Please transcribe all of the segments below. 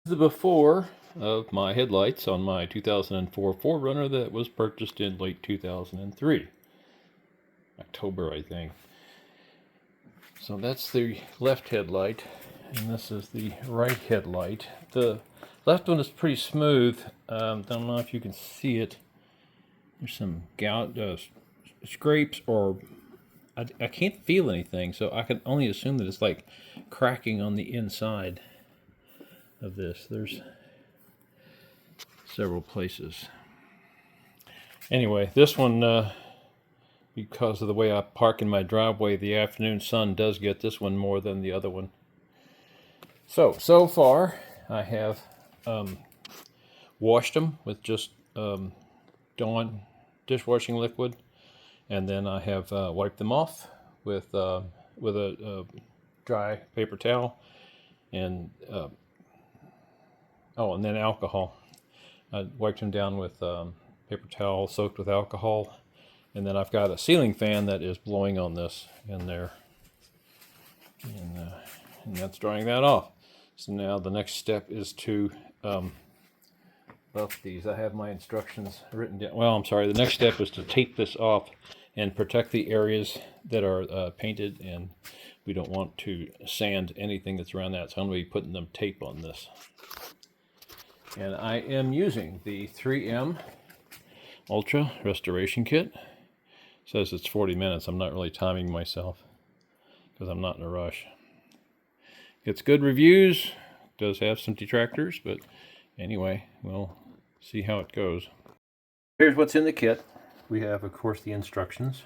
The before of my headlights on my 2004 4Runner that was purchased in late 2003. October, I think. So that's the left headlight, and this is the right headlight. The left one is pretty smooth. Don't know if you can see it. There's some scrapes, or I can't feel anything, so I can only assume that it's like cracking on the inside of this. There's several places. Anyway, this one, because of the way I park in my driveway, the afternoon sun does get this one more than the other one. So far I have washed them with just Dawn dishwashing liquid, and then I have wiped them off with a dry paper towel, and and then alcohol. I wiped them down with paper towel soaked with alcohol, and then I've got a ceiling fan that is blowing on this in there, and that's drying that off. So now the next step is to buff these. I have my instructions written down. Well, I'm sorry. The next step is to tape this off and protect the areas that are painted, and we don't want to sand anything that's around that. So I'm going to be putting them tape on this. And I am using the 3M Ultra Restoration Kit. It says it's 40 minutes. I'm not really timing myself because I'm not in a rush. It's good reviews. It does have some detractors, but anyway, we'll see how it goes. Here's what's in the kit. We have, of course, the instructions.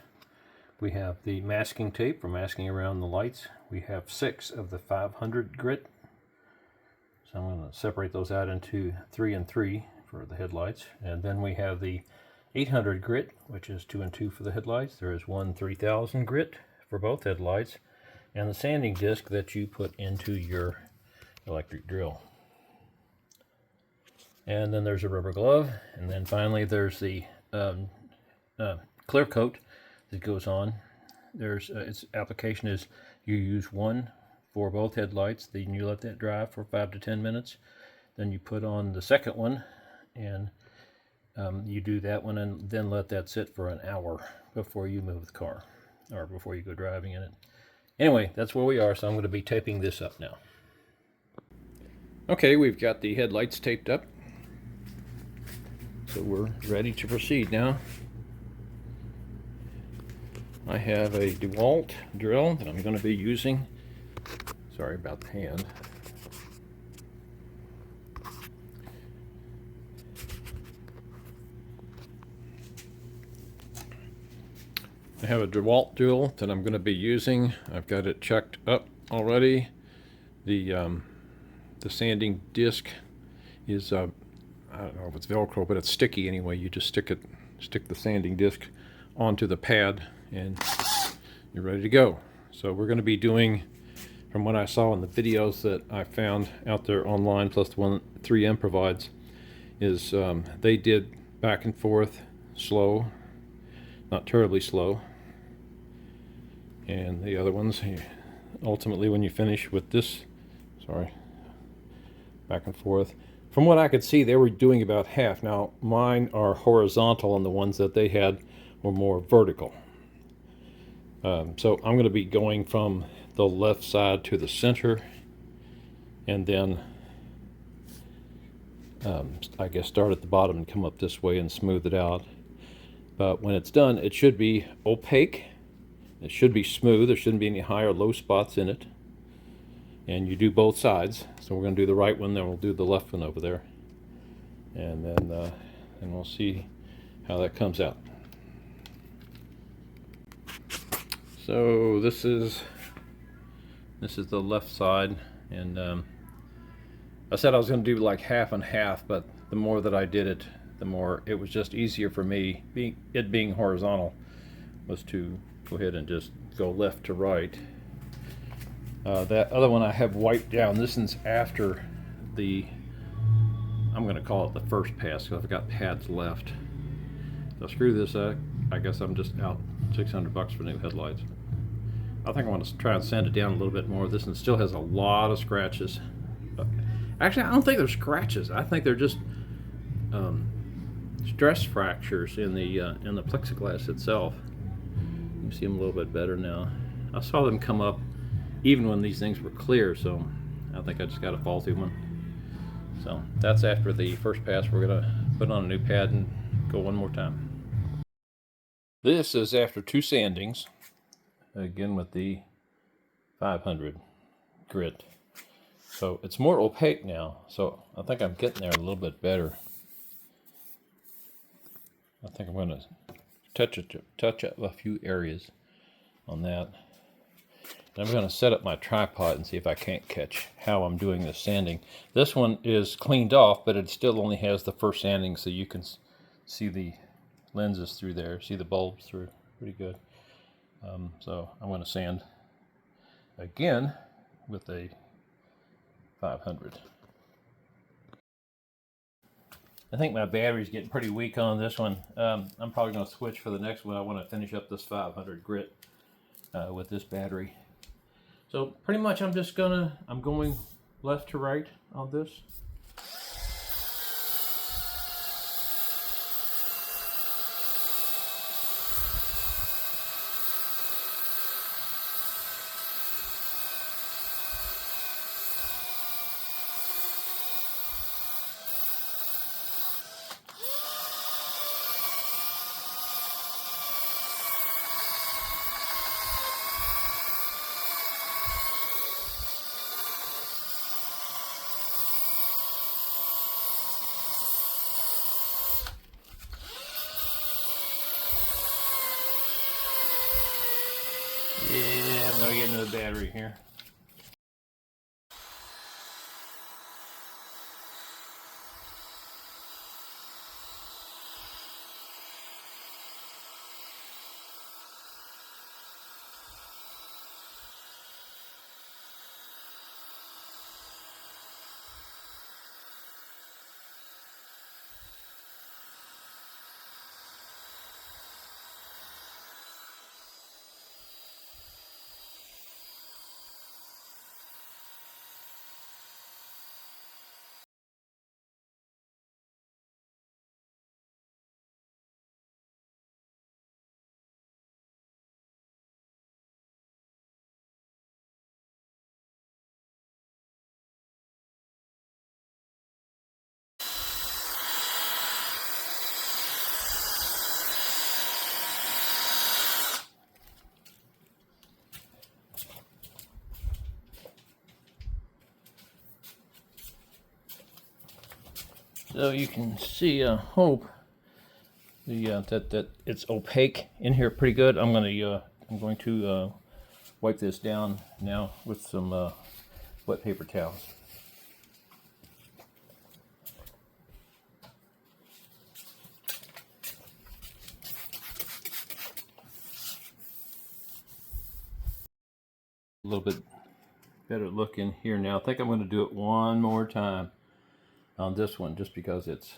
We have the masking tape for masking around the lights. We have 6 of the 500 grit. So I'm going to separate those out into 3 and 3 for the headlights. And then we have the 800 grit, which is 2 and 2 for the headlights. There is one 3000 grit for both headlights, and the sanding disc that you put into your electric drill. And then there's a rubber glove, and then finally there's the clear coat that goes on. There's its application is you use one for both headlights, then you let that dry for 5 to 10 minutes. Then you put on the second one, and you do that one and then let that sit for an hour before you move the car, or before you go driving in it. Anyway, that's where we are, so I'm going to be taping this up now. Okay, we've got the headlights taped up, so we're ready to proceed now. I have a DeWalt drill that I'm going to be using. Sorry about the hand. I have a DeWalt drill that I'm going to be using. I've got it checked up already. The sanding disc is I don't know if it's Velcro, but it's sticky anyway. You just stick the sanding disc onto the pad, and you're ready to go. So we're going to be doing, from what I saw in the videos that I found out there online, plus the one 3M provides, is they did back and forth, slow, not terribly slow. And the other ones, ultimately when you finish with this, back and forth. From what I could see, they were doing about half. Now, mine are horizontal, and the ones that they had were more vertical. So I'm going to be going from the left side to the center, and then I guess start at the bottom and come up this way and smooth it out. But when it's done, it should be opaque. It should be smooth. There shouldn't be any high or low spots in it. And you do both sides. So we're going to do the right one, then we'll do the left one over there. And then we'll see how that comes out. So this is the left side, and I said I was going to do like half and half, but the more that I did it, the more it was just easier for me, it being horizontal, was to go ahead and just go left to right. That other one I have wiped down. This one's after the, I'm going to call it the first pass, because I've got pads left. So screw this up. I guess I'm just out $600 for new headlights. I think I want to try and sand it down a little bit more. This one still has a lot of scratches, Actually, I don't think they're scratches. I think they're just stress fractures in the plexiglass itself. You see them a little bit better now. I saw them come up even when these things were clear, so I think I just got a faulty one. So that's after the first pass. We're gonna put on a new pad and go one more time. This is after 2 sandings, again with the 500 grit. So it's more opaque now, so I think I'm getting there a little bit better. I think I'm going to touch up a few areas on that. And I'm going to set up my tripod and see if I can't catch how I'm doing this sanding. This one is cleaned off, but it still only has the first sanding, so you can see the lenses through there, see the bulbs through pretty good. So I'm going to sand again with a 500. I think my battery's getting pretty weak on this one. I'm probably going to switch for the next one. I want to finish up this 500 grit with this battery. So pretty much I'm going left to right on this. Yeah, I'm gonna get into the battery here. So you can see, hope that it's opaque in here pretty good. I'm going to wipe this down now with some wet paper towels. A little bit better look in here now. I think I'm going to do it one more time on this one, just because it's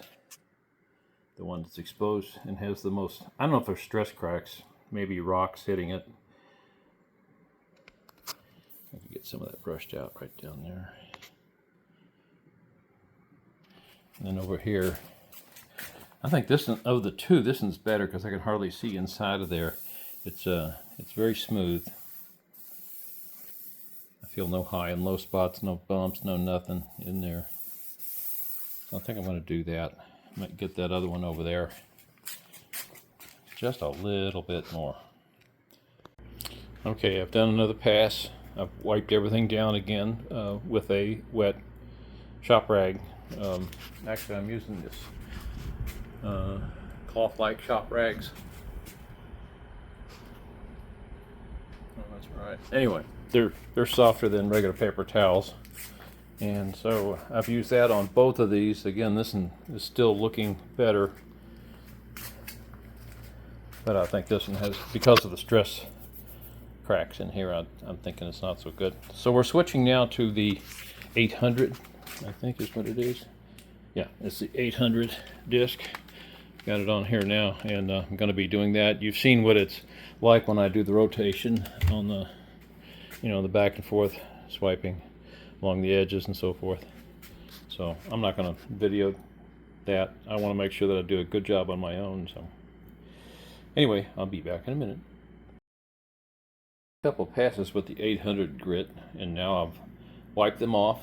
the one that's exposed and has the most, I don't know if there's stress cracks, maybe rocks hitting it. I can get some of that brushed out right down there. And then over here, I think this one, of the two, this one's better because I can hardly see inside of there. It's very smooth. I feel no high and low spots, no bumps, no nothing in there. So I think I'm going to do that. I might get that other one over there just a little bit more. Okay, I've done another pass. I've wiped everything down again with a wet shop rag. Actually, I'm using this cloth-like shop rags. Oh, that's right. Anyway, they're softer than regular paper towels. And so I've used that on both of these. Again, this one is still looking better, but I think this one has, because of the stress cracks in here, I'm thinking it's not so good. So we're switching now to the 800, I think is what it is. Yeah, it's the 800 disc. Got it on here now, and I'm going to be doing that. You've seen what it's like when I do the rotation on the, the back and forth swiping along the edges and so forth. So I'm not going to video that. I want to make sure that I do a good job on my own. So anyway, I'll be back in a minute. A couple passes with the 800 grit, and now I've wiped them off.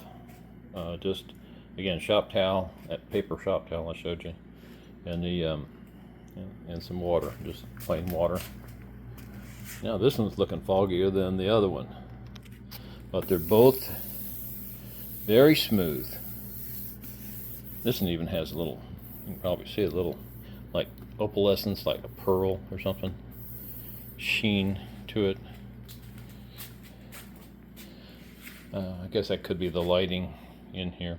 Just again, shop towel, that paper shop towel I showed you, and the and some water, just plain water. Now this one's looking foggier than the other one, but they're both very smooth. This one even has a little, you can probably see a little like opalescence, like a pearl or something, sheen to it. I guess that could be the lighting in here.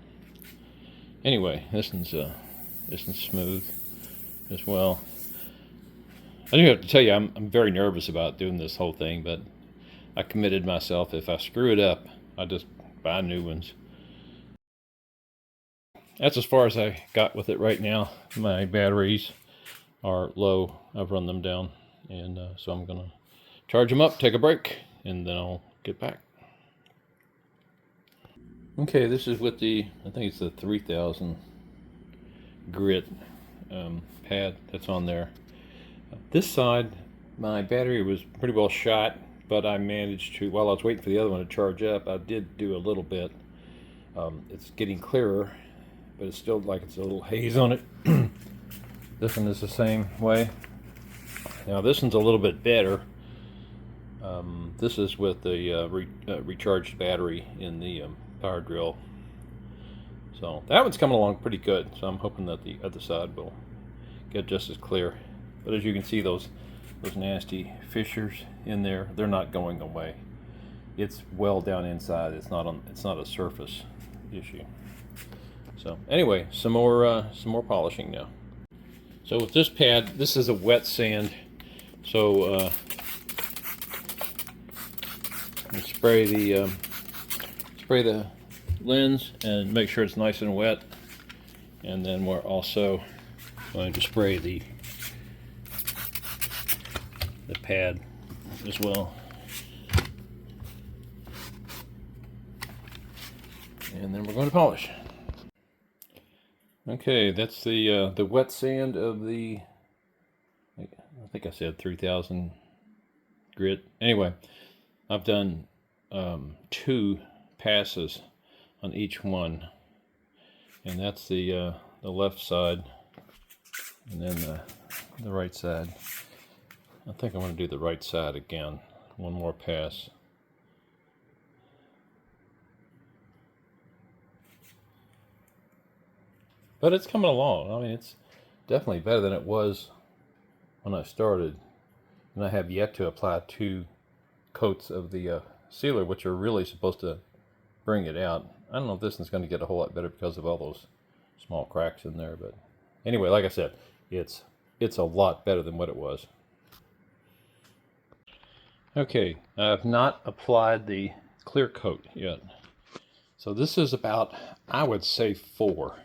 Anyway, this one's smooth as well. I do have to tell you, I'm very nervous about doing this whole thing, but I committed myself. If I screw it up, I just buy new ones. That's as far as I got with it right now. My batteries are low. I've run them down, and so I'm gonna charge them up, take a break, and then I'll get back. Okay, this is with the, I think it's the 3000 grit pad that's on there. This side, my battery was pretty well shot, but I managed to, while I was waiting for the other one to charge up, I did do a little bit. It's getting clearer, but it's still like it's a little haze on it. This one is the same way. Now this one's a little bit better. This is with the recharged battery in the power drill. So that one's coming along pretty good. So I'm hoping that the other side will get just as clear. But as you can see, those nasty fissures in there, they're not going away. It's well down inside. It's not a surface issue. So anyway, some more polishing now. So with this pad, this is a wet sand. So spray the lens and make sure it's nice and wet, and then we're also going to spray the pad as well, and then we're going to polish. Okay, that's the wet sand of the, I think I said 3000 grit. Anyway, I've done 2 passes on each one, and that's the left side, and then the right side. I think I'm going to do the right side again. One more pass. But it's coming along. I mean, it's definitely better than it was when I started. And I have yet to apply 2 coats of the sealer, which are really supposed to bring it out. I don't know if this one's going to get a whole lot better because of all those small cracks in there. But anyway, like I said, it's a lot better than what it was. Okay, I've not applied the clear coat yet. So this is about, I would say, 4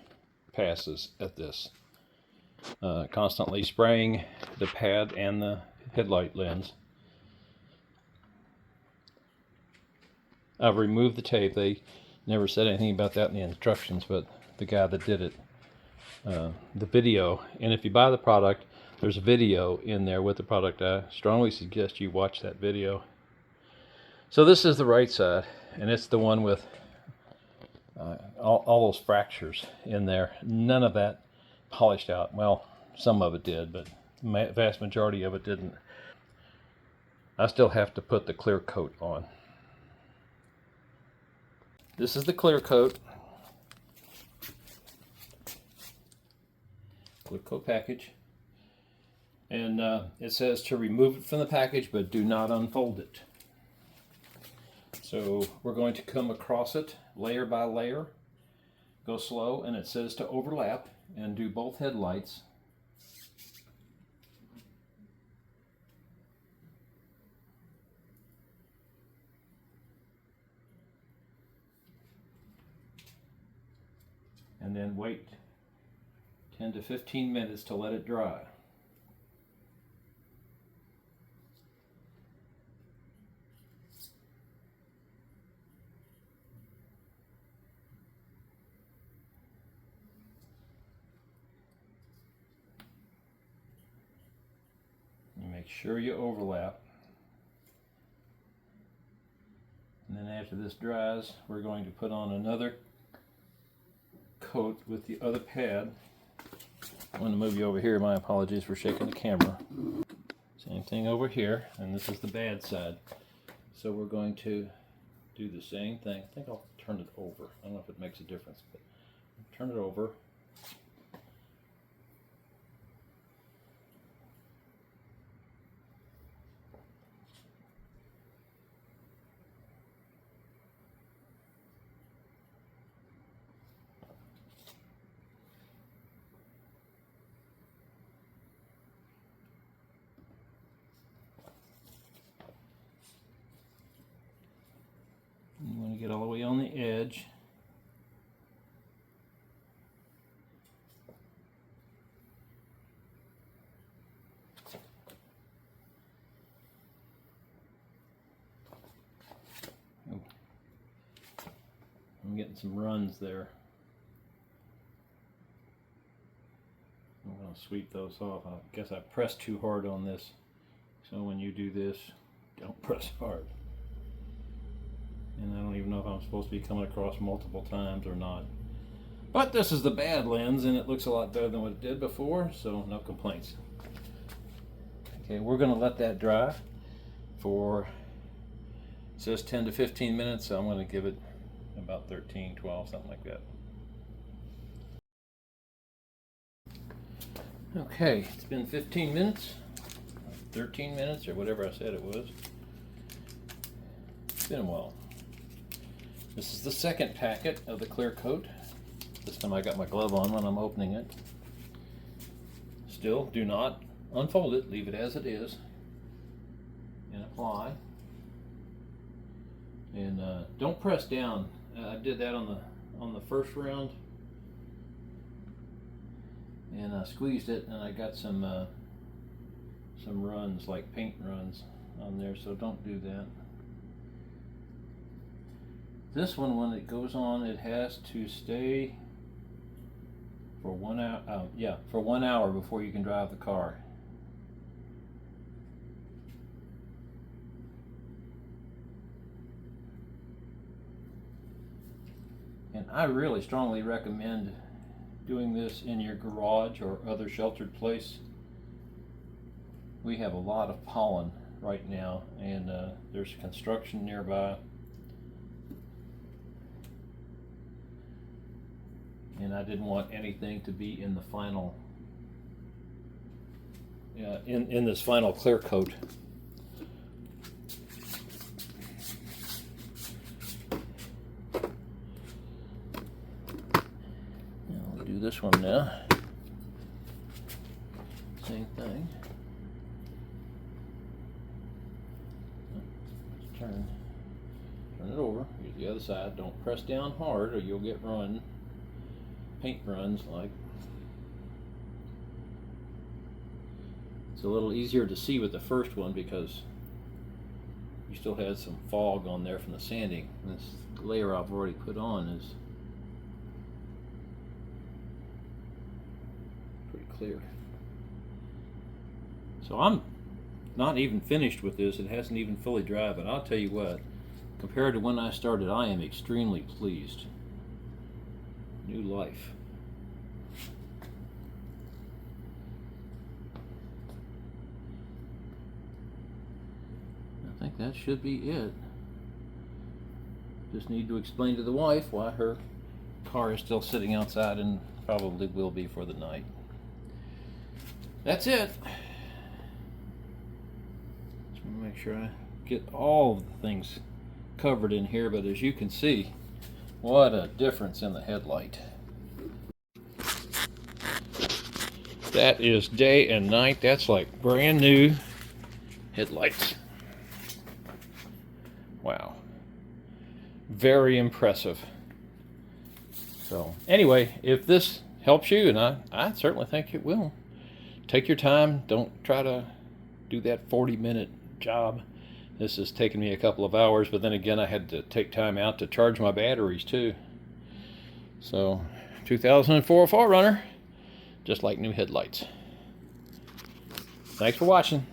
passes at this. Constantly spraying the pad and the headlight lens. I've removed the tape. They never said anything about that in the instructions, but the guy that did it, the video, and if you buy the product, there's a video in there with the product. I strongly suggest you watch that video. So this is the right side, and it's the one with all those fractures in there. None of that polished out. Well, some of it did, but the vast majority of it didn't. I still have to put the clear coat on. This is the clear coat. Clear coat package. And it says to remove it from the package, but do not unfold it. So we're going to come across it layer by layer. Go slow, and it says to overlap and do both headlights. And then wait 10 to 15 minutes to let it dry. Make sure you overlap. And then after this dries, we're going to put on another coat with the other pad. I'm going to move you over here. My apologies for shaking the camera. Same thing over here, and this is the bad side. So we're going to do the same thing. I think I'll turn it over. I don't know if it makes a difference, but turn it over. You want to get all the way on the edge. Oh. I'm getting some runs there. I'm going to sweep those off. I guess I pressed too hard on this. So when you do this, don't press hard. And I don't even know if I'm supposed to be coming across multiple times or not. But this is the bad lens, and it looks a lot better than what it did before, so no complaints. Okay, we're going to let that dry for, it says 10 to 15 minutes, so I'm going to give it about 13, 12, something like that. Okay, it's been 15 minutes, 13 minutes, or whatever I said it was. It's been a while. This is the second packet of the clear coat. This time I got my glove on when I'm opening it. Still, do not unfold it, leave it as it is, and apply. And don't press down. I did that on the first round, and I squeezed it, and I got some runs, like paint runs, on there. So don't do that. This one, when it goes on, it has to stay for 1 hour. For 1 hour before you can drive the car. And I really strongly recommend doing this in your garage or other sheltered place. We have a lot of pollen right now, and there's construction nearby. And I didn't want anything to be in the final, in this final clear coat. Now we'll do this one now. Same thing. Let's turn it over. Here's the other side. Don't press down hard or you'll get paint runs. Like, it's a little easier to see with the first one because you still had some fog on there from the sanding. This layer I've already put on is pretty clear. So I'm not even finished with this. It hasn't even fully dried, but I'll tell you what, compared to when I started, I am extremely pleased. New life. I think that should be it. Just need to explain to the wife why her car is still sitting outside, and probably will be for the night. That's it. Just want to make sure I get all the things covered in here, but as you can see, what a difference in the headlight. That is day and night. That's like brand new headlights. Wow. Very impressive. So anyway, if this helps you, and I certainly think it will, take your time. Don't try to do that 40-minute job. This has taken me a couple of hours, but then again, I had to take time out to charge my batteries too. So, 2004 4Runner, just like new headlights. Thanks for watching.